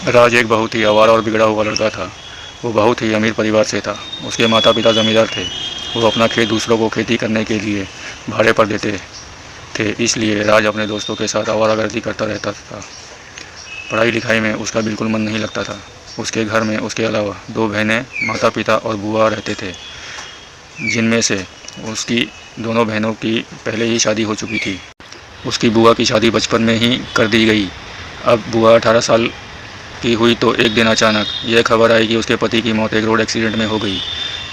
राज एक बहुत ही आवारा और बिगड़ा हुआ लड़का था। वो बहुत ही अमीर परिवार से था। उसके माता पिता जमींदार थे। वो अपना खेत दूसरों को खेती करने के लिए भाड़े पर देते थे। इसलिए राज अपने दोस्तों के साथ आवारागर्दी करता रहता था। पढ़ाई लिखाई में उसका बिल्कुल मन नहीं लगता था। उसके घर में उसके अलावा 2 बहनें, माता पिता और बुआ रहते थे, जिनमें से उसकी दोनों बहनों की पहले ही शादी हो चुकी थी। उसकी बुआ की शादी बचपन में ही कर दी गई। अब बुआ 18 साल की हुई तो एक दिन अचानक यह खबर आई कि उसके पति की मौत एक रोड एक्सीडेंट में हो गई।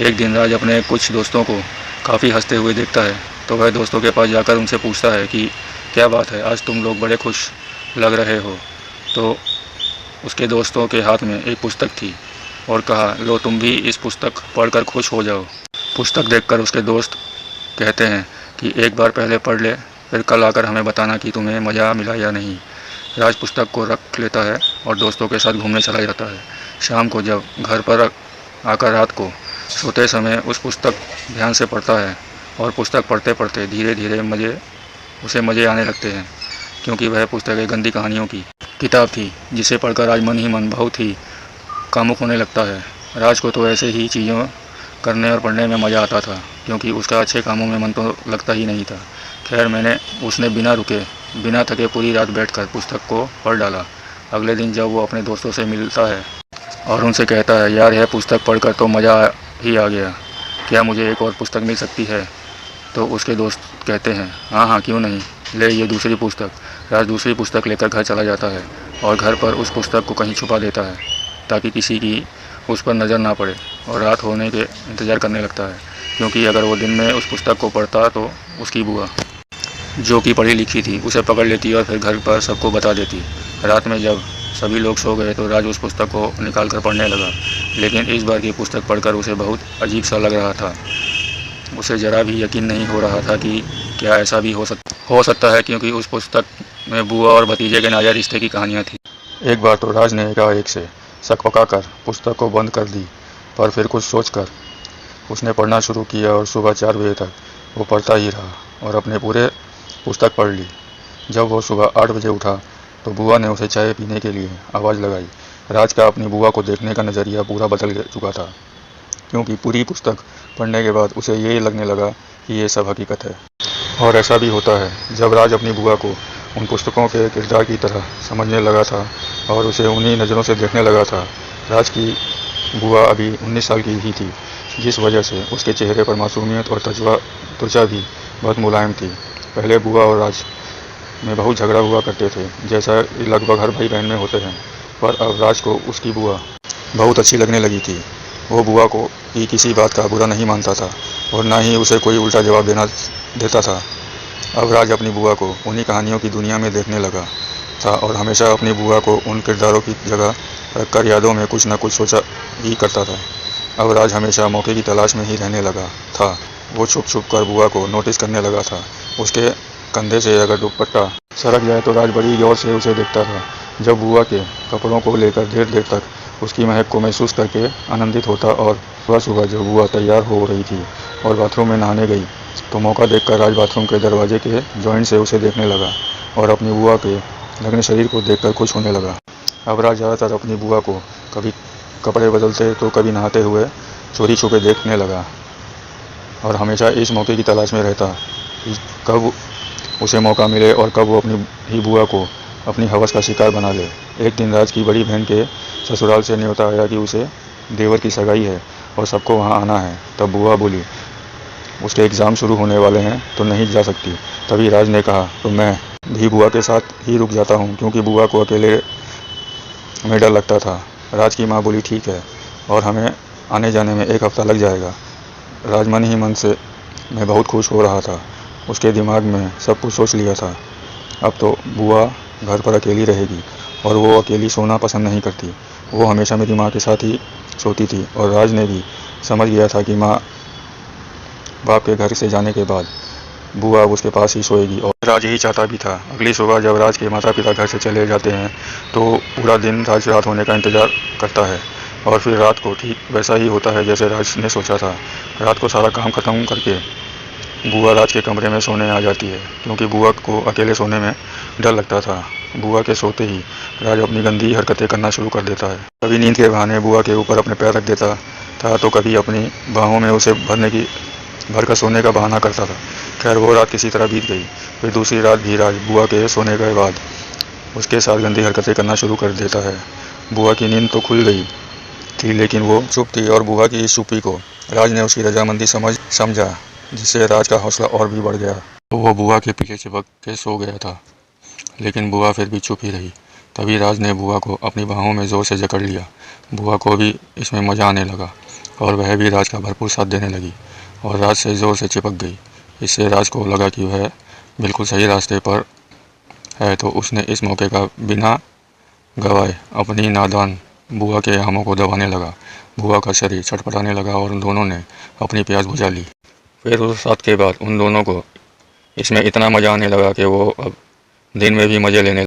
एक दिन राज अपने कुछ दोस्तों को काफ़ी हंसते हुए देखता है, तो वह दोस्तों के पास जाकर उनसे पूछता है कि क्या बात है, आज तुम लोग बड़े खुश लग रहे हो। तो उसके दोस्तों के हाथ में एक पुस्तक थी और कहा, लो तुम भी इस पुस्तक पढ़कर खुश हो जाओ। पुस्तक देखकर उसके दोस्त कहते हैं कि एक बार पहले पढ़ ले, फिर कल आकर हमें बताना कि तुम्हें मज़ा मिला या नहीं। राज पुस्तक को रख लेता है और दोस्तों के साथ घूमने चला जाता है। शाम को जब घर पर आकर रात को सोते समय उस पुस्तक ध्यान से पढ़ता है और पुस्तक पढ़ते पढ़ते धीरे धीरे उसे मज़े आने लगते हैं, क्योंकि वह पुस्तक एक गंदी कहानियों की किताब थी, जिसे पढ़कर राज मन ही मन बहुत ही कामुक होने लगता है। राज को तो ऐसे ही चीज़ों करने और पढ़ने में मज़ा आता था, क्योंकि उसका अच्छे कामों में मन तो लगता ही नहीं था। खैर उसने बिना रुके बिना थके पूरी रात बैठकर पुस्तक को पढ़ डाला। अगले दिन जब वो अपने दोस्तों से मिलता है और उनसे कहता है, यार यह पुस्तक पढ़कर तो मज़ा ही आ गया, क्या मुझे एक और पुस्तक मिल सकती है? तो उसके दोस्त कहते हैं, हाँ हाँ क्यों नहीं, ले ये दूसरी पुस्तक। राज दूसरी पुस्तक लेकर घर चला जाता है और घर पर उस पुस्तक को कहीं छुपा देता है, ताकि किसी की उस पर नज़र ना पड़े, और रात होने के इंतज़ार करने लगता है, क्योंकि अगर वो दिन में उस पुस्तक को पढ़ता तो उसकी बुआ, जो कि पढ़ी लिखी थी, उसे पकड़ लेती और फिर घर पर सबको बता देती। रात में जब सभी लोग सो गए तो राज उस पुस्तक को निकाल कर पढ़ने लगा, लेकिन इस बार की पुस्तक पढ़कर उसे बहुत अजीब सा लग रहा था। उसे ज़रा भी यकीन नहीं हो रहा था कि क्या ऐसा भी हो सकता है, क्योंकि उस पुस्तक में बुआ और भतीजे के नाजायज़ रिश्ते की कहानियाँ थी। एक बार तो राज ने एकाएक से शक पकाकर पुस्तक को बंद कर दी, पर फिर कुछ सोचकर उसने पढ़ना शुरू किया और सुबह 4 बजे तक वो पढ़ता ही रहा और अपने पूरे पुस्तक पढ़ ली। जब वो सुबह 8 बजे उठा तो बुआ ने उसे चाय पीने के लिए आवाज़ लगाई। राज का अपनी बुआ को देखने का नज़रिया पूरा बदल चुका था, क्योंकि पूरी पुस्तक पढ़ने के बाद उसे ये लगने लगा कि ये सब हकीकत है। और ऐसा भी होता है। जब राज अपनी बुआ को उन पुस्तकों के किरदार की तरह समझने लगा था और उसे उन्हीं नज़रों से देखने लगा था। राज की बुआ अभी 19 साल की ही थी, जिस वजह से उसके चेहरे पर मासूमियत और त्वचा भी बहुत मुलायम थी। पहले बुआ और राज में बहुत झगड़ा हुआ करते थे, जैसा लगभग हर भाई बहन में होते हैं, पर अब राज को उसकी बुआ बहुत अच्छी लगने लगी थी। वो बुआ को की किसी बात का बुरा नहीं मानता था और ना ही उसे कोई उल्टा जवाब देता था। अब राज अपनी बुआ को उन्हीं कहानियों की दुनिया में देखने लगा था और हमेशा अपनी बुआ को उन किरदारों की जगह रखकर यादों में कुछ न कुछ सोचा ही करता था। अब राज हमेशा मौके की तलाश में ही रहने लगा था। वो छुप छुप कर बुआ को नोटिस करने लगा था। उसके कंधे से अगर दुपट्टा सरक जाए तो राज बड़ी गौर से उसे देखता था। जब बुआ के कपड़ों को लेकर देर देर तक उसकी महक को महसूस करके आनंदित होता, और सुबह सुबह जब बुआ तैयार हो रही थी और बाथरूम में नहाने गई तो मौका देखकर राज बाथरूम के दरवाजे के जॉइंट से उसे देखने लगा और अपनी बुआ के नग्न शरीर को देखकर खुश होने लगा। अब राज ज़्यादातर अपनी बुआ को कभी कपड़े बदलते तो कभी नहाते हुए चोरी छुपे देखने लगा और हमेशा इस मौके की तलाश में रहता कि कब उसे मौका मिले और कब वो अपनी ही बुआ को अपनी हवस का शिकार बना ले। एक दिन राज की बड़ी बहन के ससुराल से न्योता आया कि उसे देवर की सगाई है और सबको वहां आना है। तब बुआ बोली, उसके एग्ज़ाम शुरू होने वाले हैं तो नहीं जा सकती। तभी राज ने कहा, तो मैं भी बुआ के साथ ही रुक जाता हूँ, क्योंकि बुआ को अकेले में डर लगता था। राज की माँ बोली, ठीक है, और हमें आने जाने में 1 हफ्ता लग जाएगा। राज मन ही मन से मैं बहुत खुश हो रहा था। उसके दिमाग में सब कुछ सोच लिया था। अब तो बुआ घर पर अकेली रहेगी और वो अकेली सोना पसंद नहीं करती। वो हमेशा मेरी माँ के साथ ही सोती थी और राज ने भी समझ गया था कि माँ बाप के घर से जाने के बाद बुआ उसके पास ही सोएगी, और राज यही चाहता भी था। अगली सुबह जब राज के माता पिता घर से चले जाते हैं तो पूरा दिन राज रात होने का इंतज़ार करता है और फिर रात को ठीक वैसा ही होता है जैसे राज ने सोचा था। रात को सारा काम खत्म करके बुआ राज के कमरे में सोने आ जाती है, क्योंकि बुआ को अकेले सोने में डर लगता था। बुआ के सोते ही राज अपनी गंदी हरकतें करना शुरू कर देता है। कभी नींद के बहाने बुआ के ऊपर अपने पैर रख देता था तो कभी अपनी बाहों में उसे भरकर सोने का बहाना करता था। खैर वो रात किसी तरह बीत गई। फिर दूसरी रात भी राज बुआ के सोने के बाद उसके साथ गंदी हरकतें करना शुरू कर देता है। बुआ की नींद तो खुल गई थी लेकिन वो चुप थी और बुआ की इस चुप्पी को राज ने उसकी रजामंदी समझा, जिससे राज का हौसला और भी बढ़ गया। वो बुआ के पीछे चिपक के सो गया था लेकिन बुआ फिर भी चुप ही रही। तभी राज ने बुआ को अपनी बाहों में ज़ोर से जकड़ लिया। बुआ को भी इसमें मज़ा आने लगा और वह भी राज का भरपूर साथ देने लगी और राज से ज़ोर से चिपक गई। इससे राज को लगा कि वह बिल्कुल सही रास्ते पर है, तो उसने इस मौके का बिना गवाए अपनी नादान बुआ के हाथों को दबाने लगा। बुआ का शरीर छटपटाने लगा और उन दोनों ने अपनी प्यास बुझा ली। फिर उस रात के बाद उन दोनों को इसमें इतना मज़ा आने लगा कि वो अब दिन में भी मज़े लेने